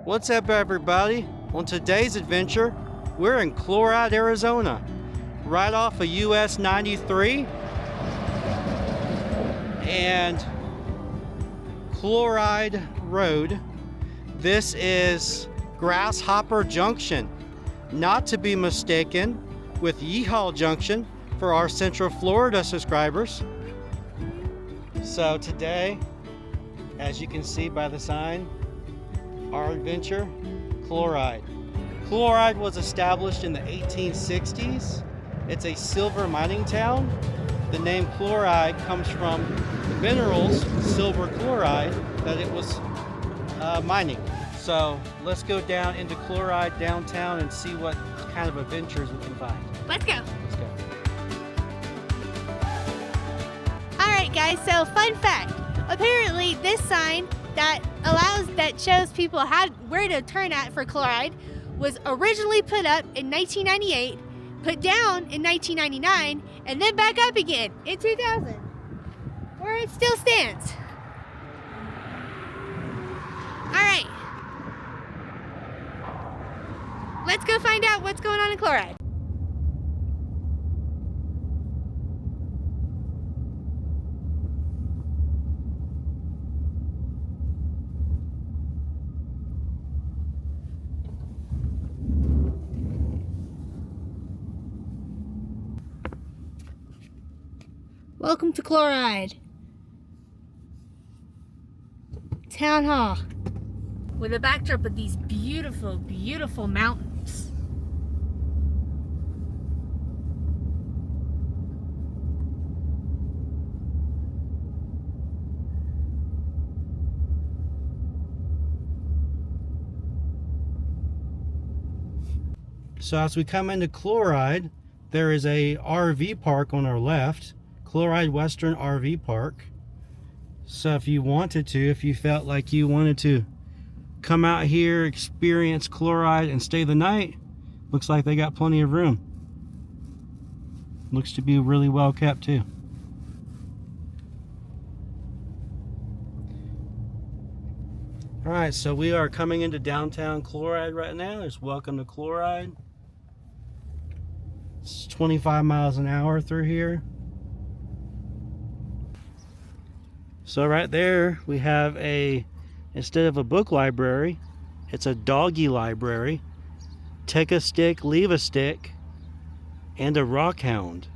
What's up, everybody? On today's adventure, we're in Chloride, Arizona, right off of US 93 and Chloride Road. This is Grasshopper Junction, not to be mistaken with Yeehaw Junction for our Central Florida subscribers. So today, as you can see by the sign, our adventure, Chloride. Chloride was established in the 1860s. It's a silver mining town. The name Chloride comes from the minerals, silver chloride, that it was mining. So let's go down into Chloride downtown and see what kind of adventures we can find. Let's go. Let's go. Alright guys, so fun fact. Apparently this sign that shows people where to turn at for Chloride was originally put up in 1998, put down in 1999, and then back up again in 2000, where it still stands. Alright, let's go find out what's going on in Chloride. Welcome to Chloride Town Hall, with a backdrop of these beautiful, beautiful mountains. So as we come into Chloride, there is a RV park on our left. Chloride Western RV Park. So if you felt like you wanted to come out here, experience Chloride and stay the night, looks like they got plenty of room. Looks to be really well kept too. Alright, so we are coming into downtown Chloride right now. It's welcome to Chloride. It's 25 miles an hour through here. So right there we have instead of a book library, it's a doggy library. Take a stick, leave a stick, and a rock hound.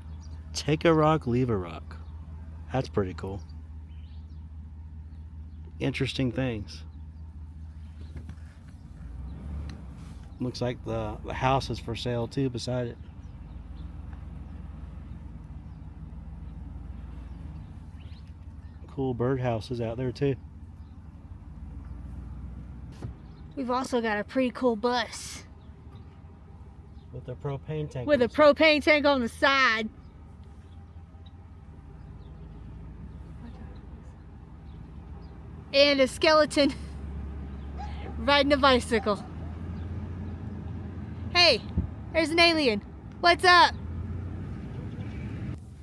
Take a rock, leave a rock. That's pretty cool. Interesting things. Looks like the house is for sale too beside it. Cool birdhouses out there too. We've also got a pretty cool bus With a propane tank. with a propane tank on the side. And a skeleton riding a bicycle. Hey, there's an alien. What's up?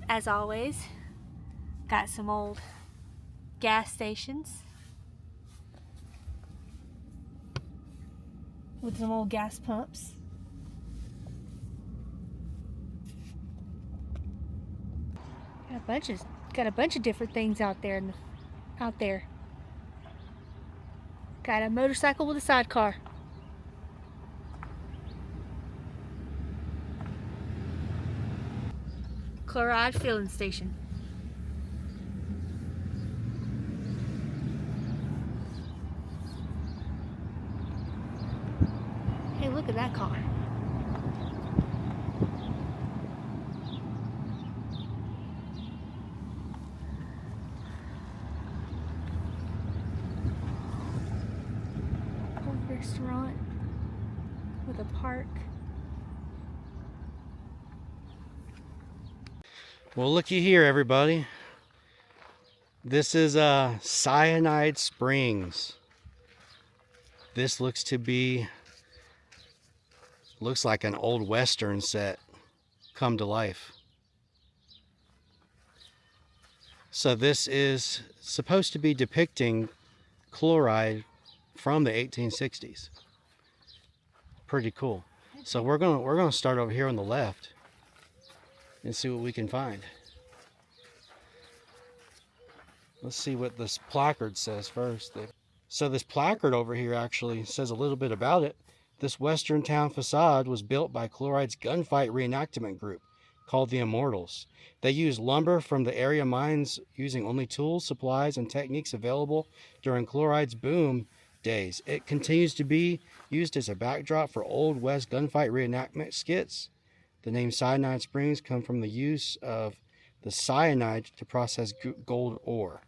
As always, got some old gas stations with some old gas pumps. Got a bunch of different things out there. Got a motorcycle with a sidecar. Chloride filling station. Hey, look at that car. Old restaurant with a park. Well, looky here, everybody. This is Cyanide Springs. This looks like an old Western set come to life. So this is supposed to be depicting Chloride from the 1860s. Pretty cool. So we're gonna start over here on the left and see what we can find. Let's see what this placard says first. So this placard over here actually says a little bit about it. This western town facade was built by Chloride's gunfight reenactment group called the Immortals. They used lumber from the area mines using only tools, supplies, and techniques available during Chloride's boom days. It continues to be used as a backdrop for Old West gunfight reenactment skits. The name Cyanide Springs comes from the use of the cyanide to process gold ore.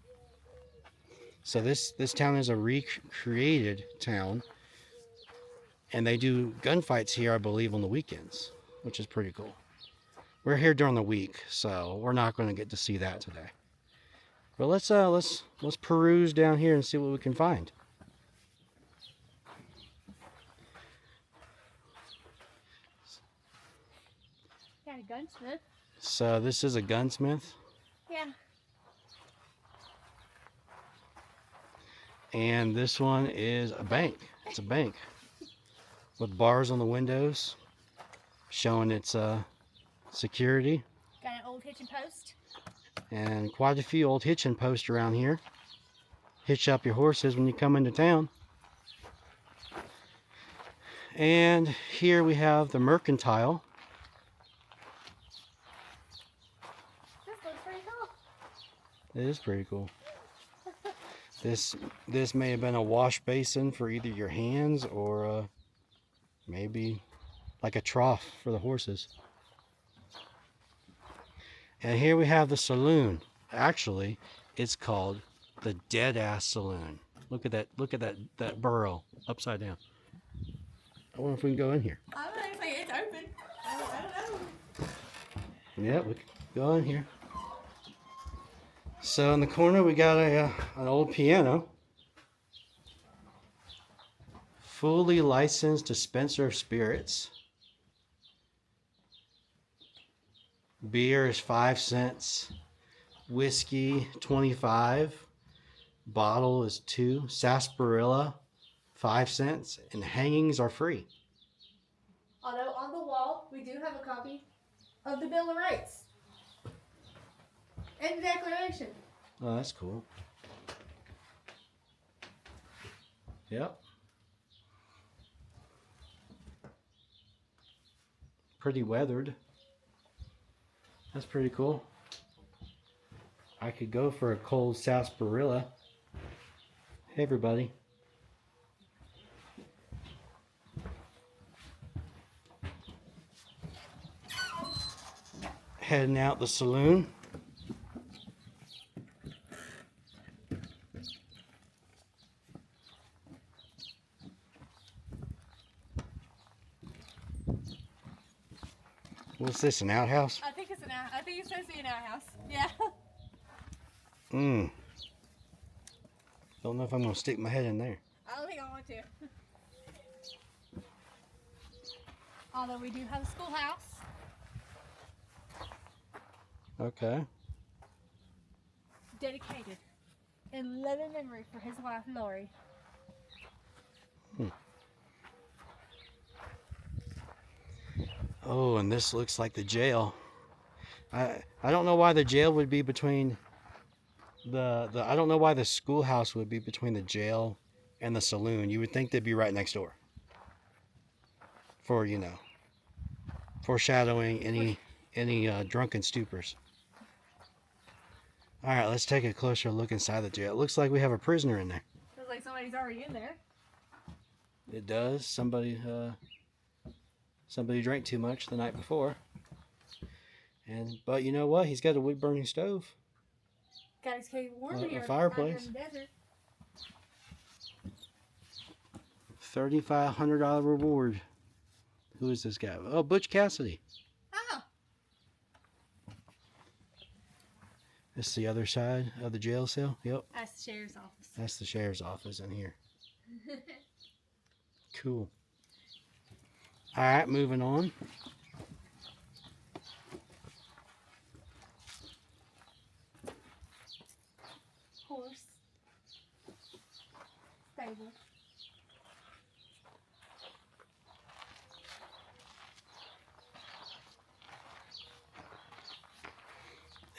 So this town is a recreated town, and they do gunfights here, I believe, on the weekends, which is pretty cool. We're here during the week, so we're not going to get to see that today. But let's peruse down here and see what we can find. Got a gunsmith. So this is a gunsmith. Yeah. And this one is a bank. It's a bank with bars on the windows showing its security. Got an old hitching post. And quite a few old hitching posts around here. Hitch up your horses when you come into town. And here we have the mercantile. This looks pretty cool. It is pretty cool. This may have been a wash basin for either your hands or maybe like a trough for the horses. And here we have the saloon. Actually, it's called the Dead Ass Saloon. Look at that! Look at that burrow upside down. I wonder if we can go in here. I don't know if it's open. I don't know. Yeah, we can go in here. So in the corner we got an old piano. Fully licensed dispenser of spirits. Beer is 5 cents. Whiskey 25. Bottle is 2. Sarsaparilla 5 cents. And hangings are free. Although on the wall we do have a copy of the Bill of Rights. And the Declaration. Oh, that's cool. Yep. Pretty weathered. That's pretty cool. I could go for a cold sarsaparilla. Hey, everybody. Heading out the saloon. What's this, an outhouse? I think it's supposed to be an outhouse. Yeah. Don't know if I'm gonna stick my head in there. I don't think I want to. Although we do have a schoolhouse. Okay. Dedicated in loving memory for his wife, Lori. Oh, and this looks like the jail. I don't know why the jail would be between I don't know why the schoolhouse would be between the jail and the saloon. You would think they'd be right next door. For, foreshadowing any drunken stupors. All right, let's take a closer look inside the jail. It looks like we have a prisoner in there. Looks like somebody's already in there. It does. Somebody drank too much the night before. But you know what? He's got a wood burning stove. Got his cave warm A here. fireplace. Out here in the desert. $3,500 reward. Who is this guy? Oh, Butch Cassidy. Oh. This is the other side of the jail cell. Yep. That's the sheriff's office. That's the sheriff's office in here. Cool. All right, moving on. Horse. Stable.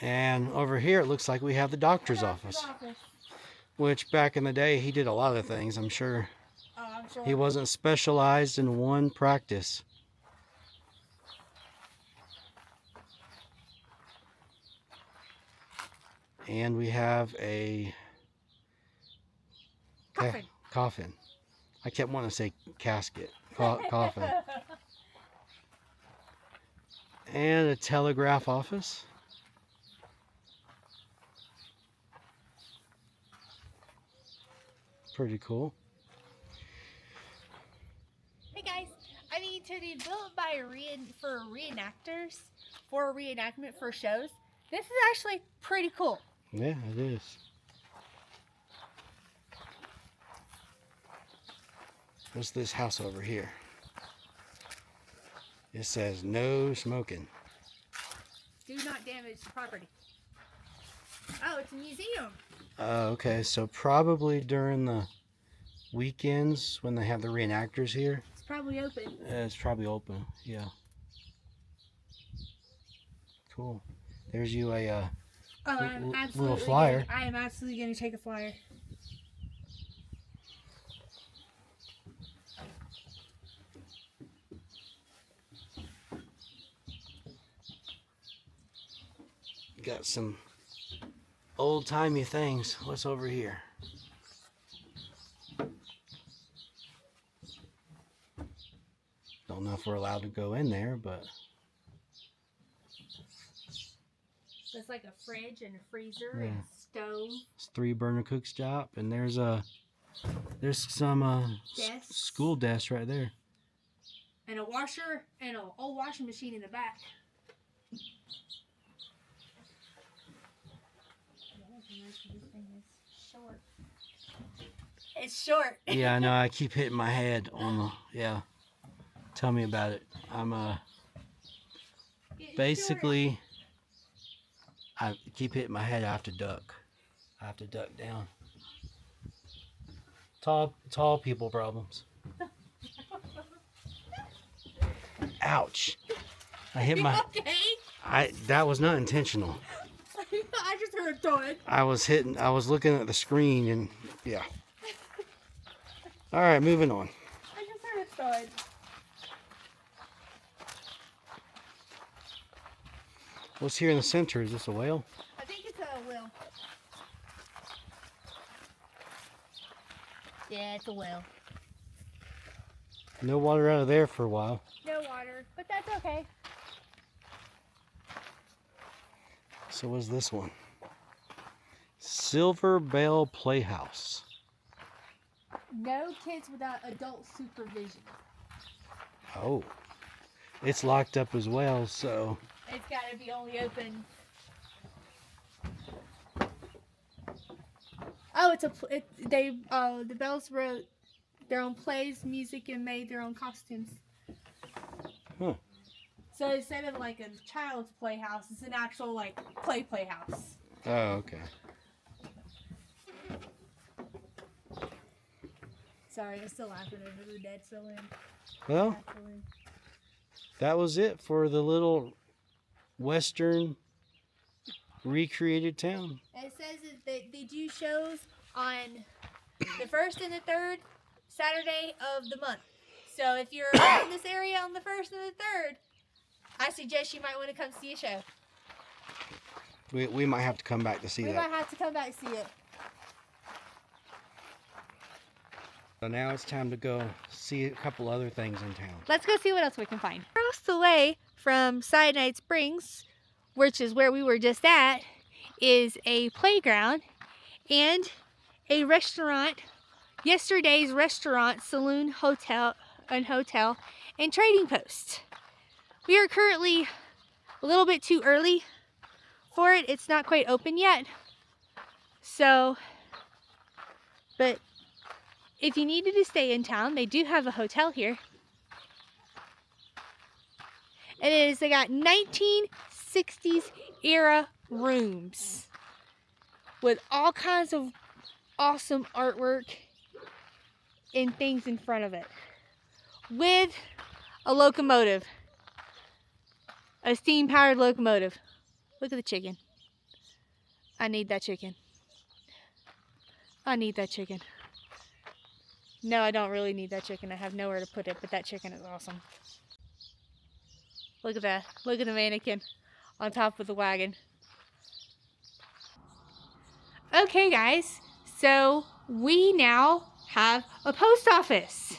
And over here it looks like we have the doctor's office. Which back in the day he did a lot of things, I'm sure. Oh, I'm sure. He wasn't specialized in one practice. And we have a coffin. I kept wanting to say casket. Coffin. And a telegraph office. Pretty cool. Hey guys, I mean, to be built by for reenactors, for a reenactment for shows, this is actually pretty cool. Yeah, it is. What's this house over here? It says no smoking. Do not damage the property. Oh, it's a museum. Okay, so probably during the weekends when they have the reenactors here. It's probably open. It's probably open, yeah. Cool. There's you a little flyer. I am absolutely going to take a flyer. Got some old-timey things. What's over here? Don't know if we're allowed to go in there, but It's like a fridge and a freezer yeah. and a stove. It's 3-burner cook shop, and there's some school desks right there. And a washer and an old washing machine in the back. It's short. Yeah, I know. I keep hitting my head on the. Yeah. Tell me about it. I'm basically. I keep hitting my head. I have to duck. I have to duck down. Tall people problems. Ouch! I hit my. Okay. That was not intentional. I just heard a thud. I was looking at the screen and yeah. All right, moving on. I just heard a thud. What's here in the center? Is this a whale? I think it's a whale. Yeah, it's a whale. No water out of there for a while. No water, but that's okay. So what's this one? Silver Bell Playhouse. No kids without adult supervision. Oh, it's locked up as well, so. It's got to be only open. Oh, the Bells wrote their own plays, music, and made their own costumes. Huh. So instead of like a child's playhouse, it's an actual like playhouse. Oh, okay. Sorry, I'm still laughing over the dead fill-in. Well, that was it for the little western recreated town. It says that they do shows on the 1st and the 3rd Saturday of the month. So if you're in this area on the 1st and the 3rd, I suggest you might want to come see a show. We might have to come back to see that. We might have to come back and see it. So now it's time to go see a couple other things in town. Let's go see what else we can find. Across the way from Cyanide Springs, which is where we were just at, is a playground and a restaurant. Yesterday's restaurant, saloon, hotel, and trading post. We are currently a little bit too early for it. It's not quite open yet. So, but if you needed to stay in town, they do have a hotel here. And they got 1960s era rooms with all kinds of awesome artwork and things in front of it. With a locomotive. A steam-powered locomotive. Look at the chicken. I need that chicken. I need that chicken. No, I don't really need that chicken. I have nowhere to put it, but that chicken is awesome. Look at that. Look at the mannequin on top of the wagon. Okay, guys. So we now have a post office.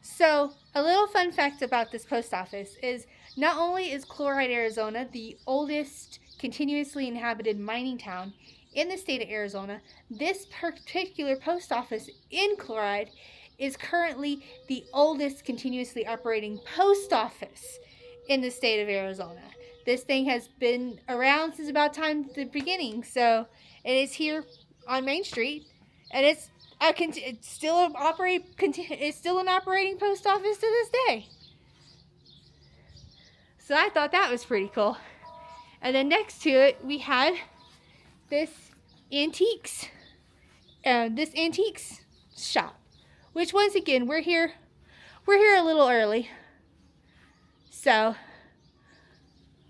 So a little fun fact about this post office is not only is Chloride, Arizona the oldest continuously inhabited mining town in the state of Arizona, this particular post office in Chloride is currently the oldest continuously operating post office in the state of Arizona. This thing has been around since about time the beginning, so it is here on Main Street, and it's still an operating post office to this day. So I thought that was pretty cool. And then next to it, we had this antiques shop, which once again we're here a little early, so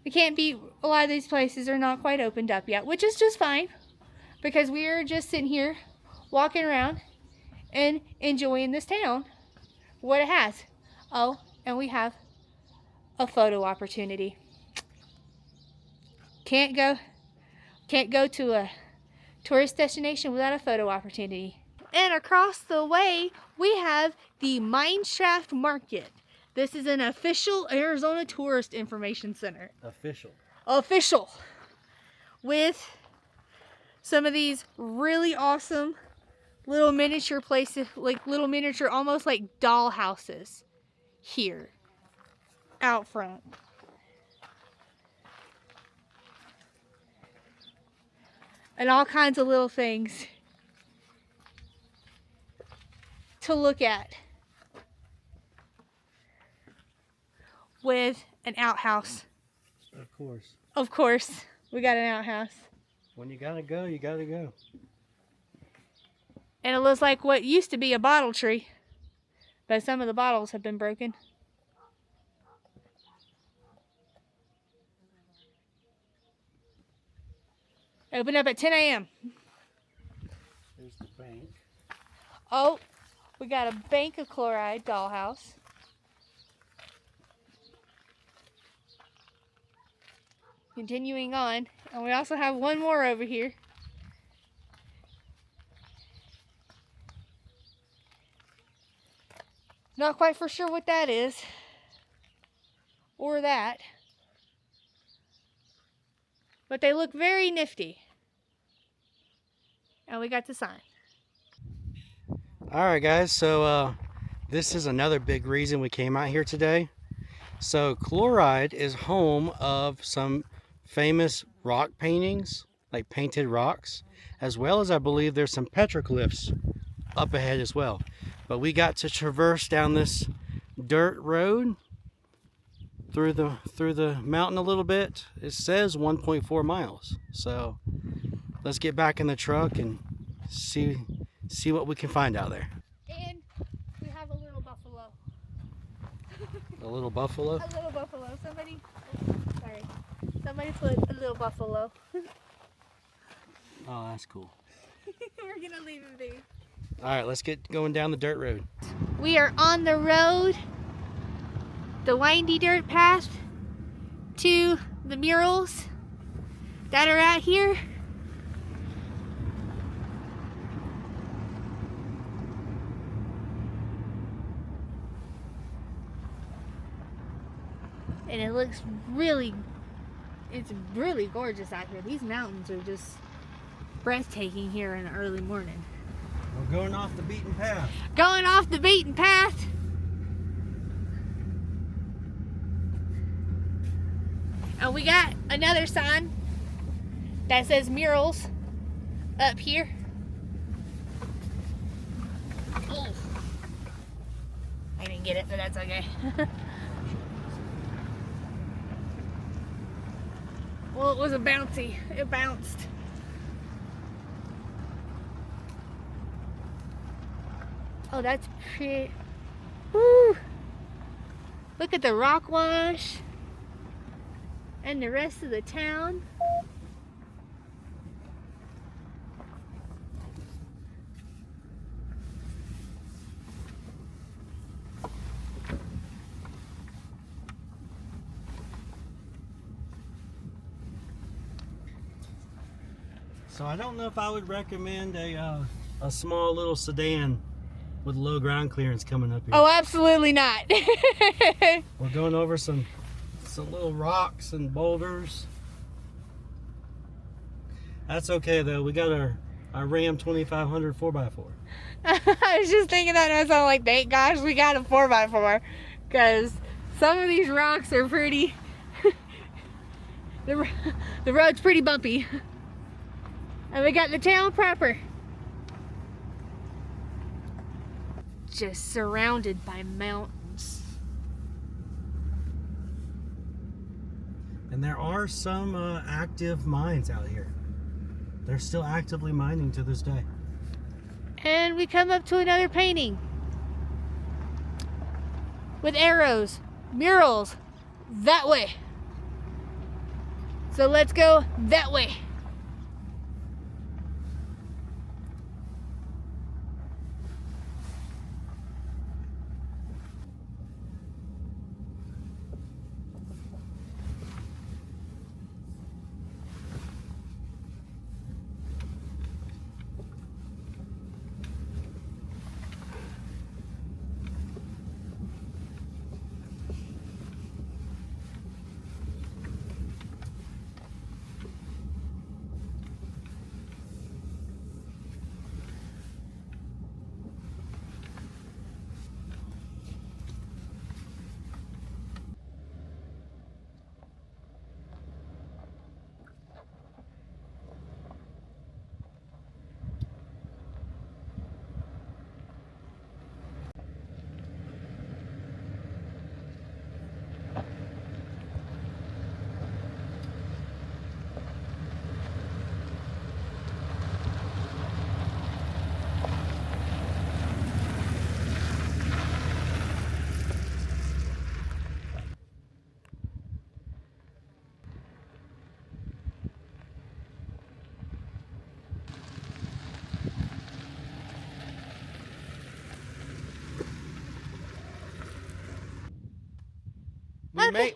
we can't be. A lot of these places are not quite opened up yet, which is just fine because we are just sitting here walking around and enjoying this town, what it has. Oh, and we have a photo opportunity. Can't go to a tourist destination without a photo opportunity. And across the way, we have the Mineshaft Market. This is an official Arizona Tourist Information Center. Official. With some of these really awesome little miniature places, like little miniature, almost like doll houses here out front. And all kinds of little things to look at with an outhouse. Of course, we got an outhouse. When you gotta go, you gotta go. And it looks like what used to be a bottle tree, but some of the bottles have been broken. Open up at 10 a.m. There's the bank. Oh, we got a Bank of Chloride dollhouse. Continuing on, and we also have one more over here. Not quite for sure what that is, or that, but they look very nifty. And we got the sign. All right, guys, so this is another big reason we came out here today. So Chloride is home of some famous rock paintings, like painted rocks, as well as I believe there's some petroglyphs up ahead as well. But we got to traverse down this dirt road through the mountain a little bit. It says 1.4 miles. So let's get back in the truck and see what we can find out there. And we have a little buffalo. A little buffalo? A little buffalo. Somebody put a little buffalo. Oh, that's cool. We're gonna leave him be. All right, let's get going down the dirt road. We are on the road, the windy dirt path to the murals that are out here. And it looks it's really gorgeous out here. These mountains are just breathtaking here in the early morning. We're going off the beaten path. Going off the beaten path. And we got another sign that says murals up here. Oh, I didn't get it, but that's okay. Well, it was a bouncy. It bounced. Oh, that's pretty. Woo! Look at the rock wash. and the rest of the town. So I don't know if I would recommend a small little sedan with low ground clearance coming up here. Oh, absolutely not. We're going over some little rocks and boulders. That's okay though. We got our Ram 2500 4x4. I was just thinking that, and I was all like, thank gosh we got a 4x4, because some of these rocks are pretty, the road's pretty bumpy. And we got the town proper. Just surrounded by mountains. And there are some active mines out here. They're still actively mining to this day. And we come up to another painting with arrows, murals, that way. So let's go that way.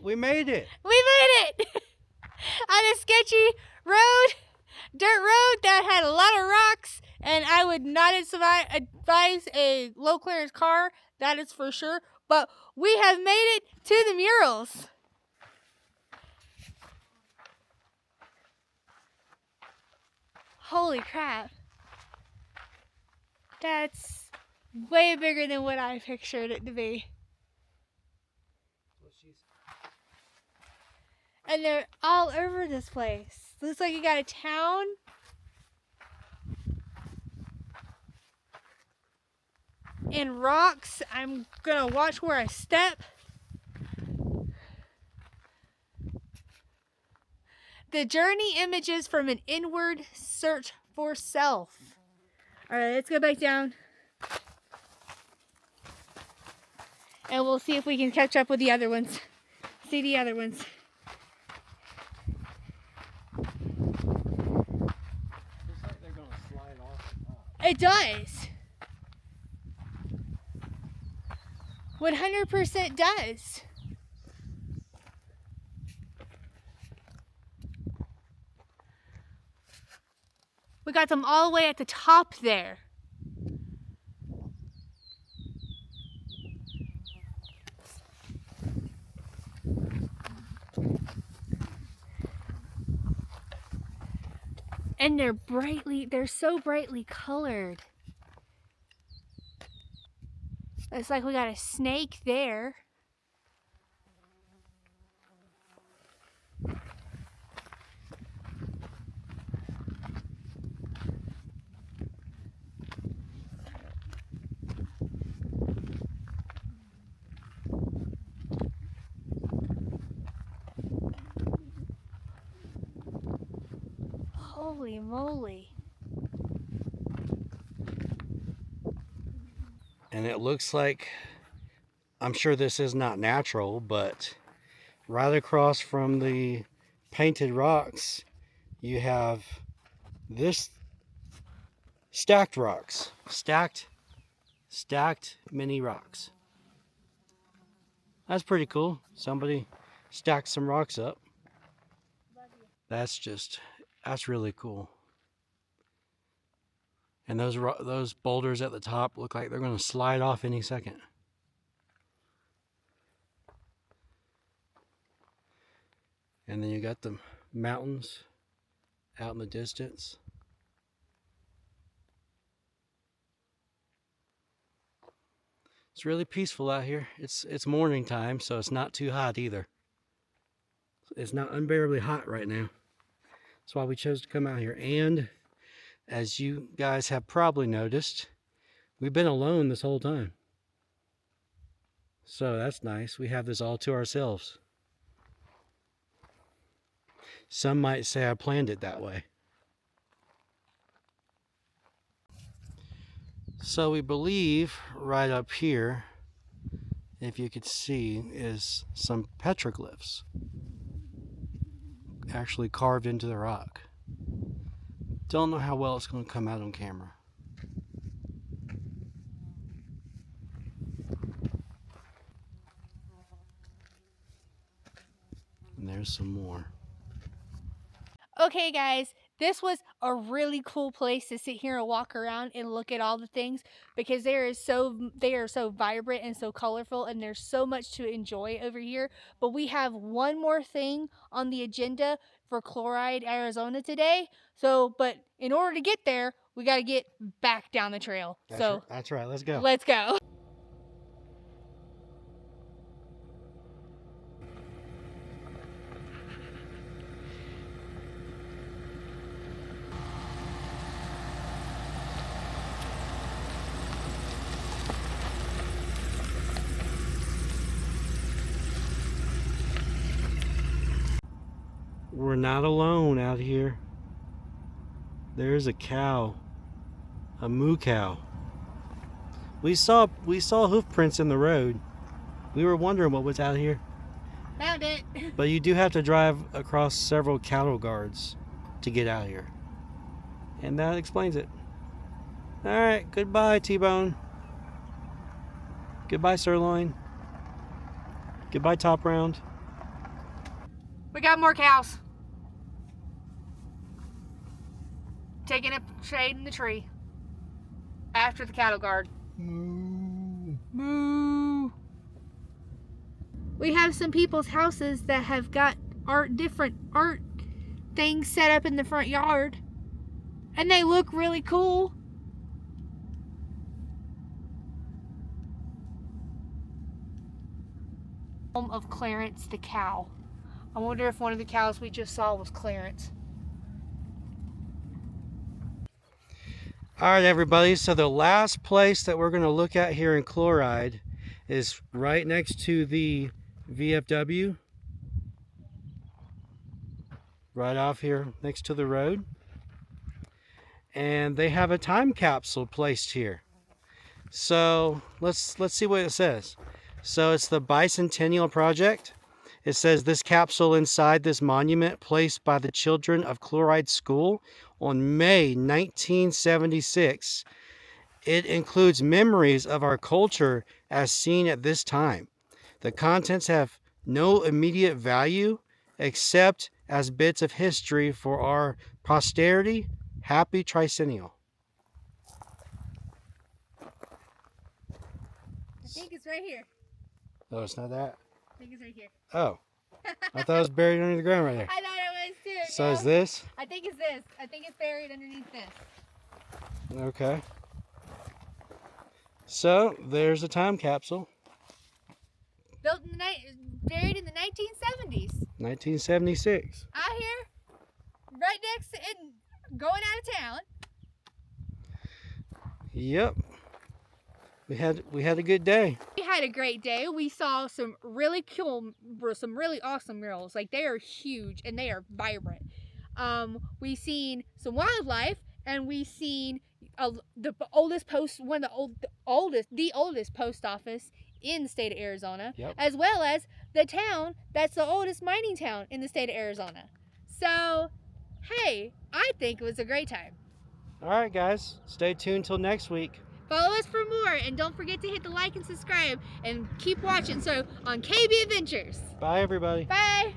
We made it. We made it! On a sketchy road, dirt road that had a lot of rocks, and I would not advise a low clearance car, that is for sure. But we have made it to the murals. Holy crap. That's way bigger than what I pictured it to be. And they're all over this place. Looks like you got a town. And rocks. I'm gonna watch where I step. The journey images from an inward search for self. Alright, let's go back down. And we'll see if we can catch up with the other ones. See the other ones. It does. 100% does. We got them all the way at the top there. And they're so brightly colored. It's like we got a snake there. Holy moly. And it looks like, I'm sure this is not natural, but right across from the painted rocks, you have this stacked rocks. Stacked mini rocks. That's pretty cool. Somebody stacked some rocks up. That's really cool. And those boulders at the top look like they're going to slide off any second. And then you got the mountains out in the distance. It's really peaceful out here. It's morning time, so it's not too hot either. It's not unbearably hot right now. That's why we chose to come out here. And as you guys have probably noticed, we've been alone this whole time. So that's nice. We have this all to ourselves. Some might say I planned it that way. So we believe right up here, if you could see, is some petroglyphs actually carved into the rock. Don't know how well it's going to come out on camera. And there's some more. Okay, guys, this was a really cool place to sit here and walk around and look at all the things, because they are so vibrant and so colorful, and there's so much to enjoy over here. But we have one more thing on the agenda for Chloride, Arizona today. But in order to get there, we got to get back down the trail. That's right. Let's go. Let's go. We're not alone out here. There's a cow. A moo cow. We saw hoof prints in the road. We were wondering what was out here. Found it. But you do have to drive across several cattle guards to get out here. And that explains it. Alright, goodbye T-bone. Goodbye sirloin. Goodbye top round. We got more cows. Taking a shade in the tree. After the cattle guard. Moo. Moo. We have some people's houses that have got different art things set up in the front yard. And they look really cool. Home of Clarence the cow. I wonder if one of the cows we just saw was Clarence. All right, everybody. So the last place that we're going to look at here in Chloride is right next to the VFW. Right off here next to the road. And they have a time capsule placed here. So let's see what it says. So it's the Bicentennial Project. It says this capsule inside this monument placed by the children of Chloride School on May 1976. It includes memories of our culture as seen at this time. The contents have no immediate value except as bits of history for our posterity. Happy Tricennial. I think it's right here. Oh, it's not that? I think it's right here. Oh. I thought it was buried under the ground right there. I thought it was too. So is this? I think it's this. I think it's buried underneath this. Okay. So there's a time capsule. Built in buried in the 1970s. 1976. Out here, right next to and going out of town. Yep. We had a good day. We had a great day. We saw some really cool, some really awesome murals. Like, they are huge and they are vibrant. We seen some wildlife, and we seen the oldest post office in the state of Arizona, yep. As well as the town that's the oldest mining town in the state of Arizona. So, hey, I think it was a great time. All right, guys, stay tuned till next week. Follow us for more, and don't forget to hit the like and subscribe, and keep watching. So on KB Adventures. Bye, everybody. Bye.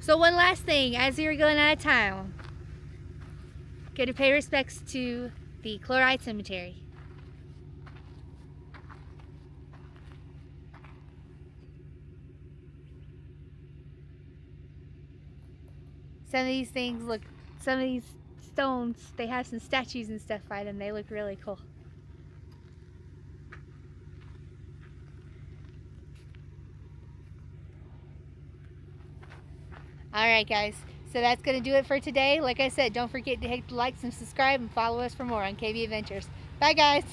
So one last thing, as you're going out of town, go to pay respects to the Chloride Cemetery. Some of these things look, some of these stones, they have some statues and stuff by them. They look really cool. Alright guys, so that's going to do it for today. Like I said, don't forget to hit the likes and subscribe and follow us for more on KB Adventures. Bye guys!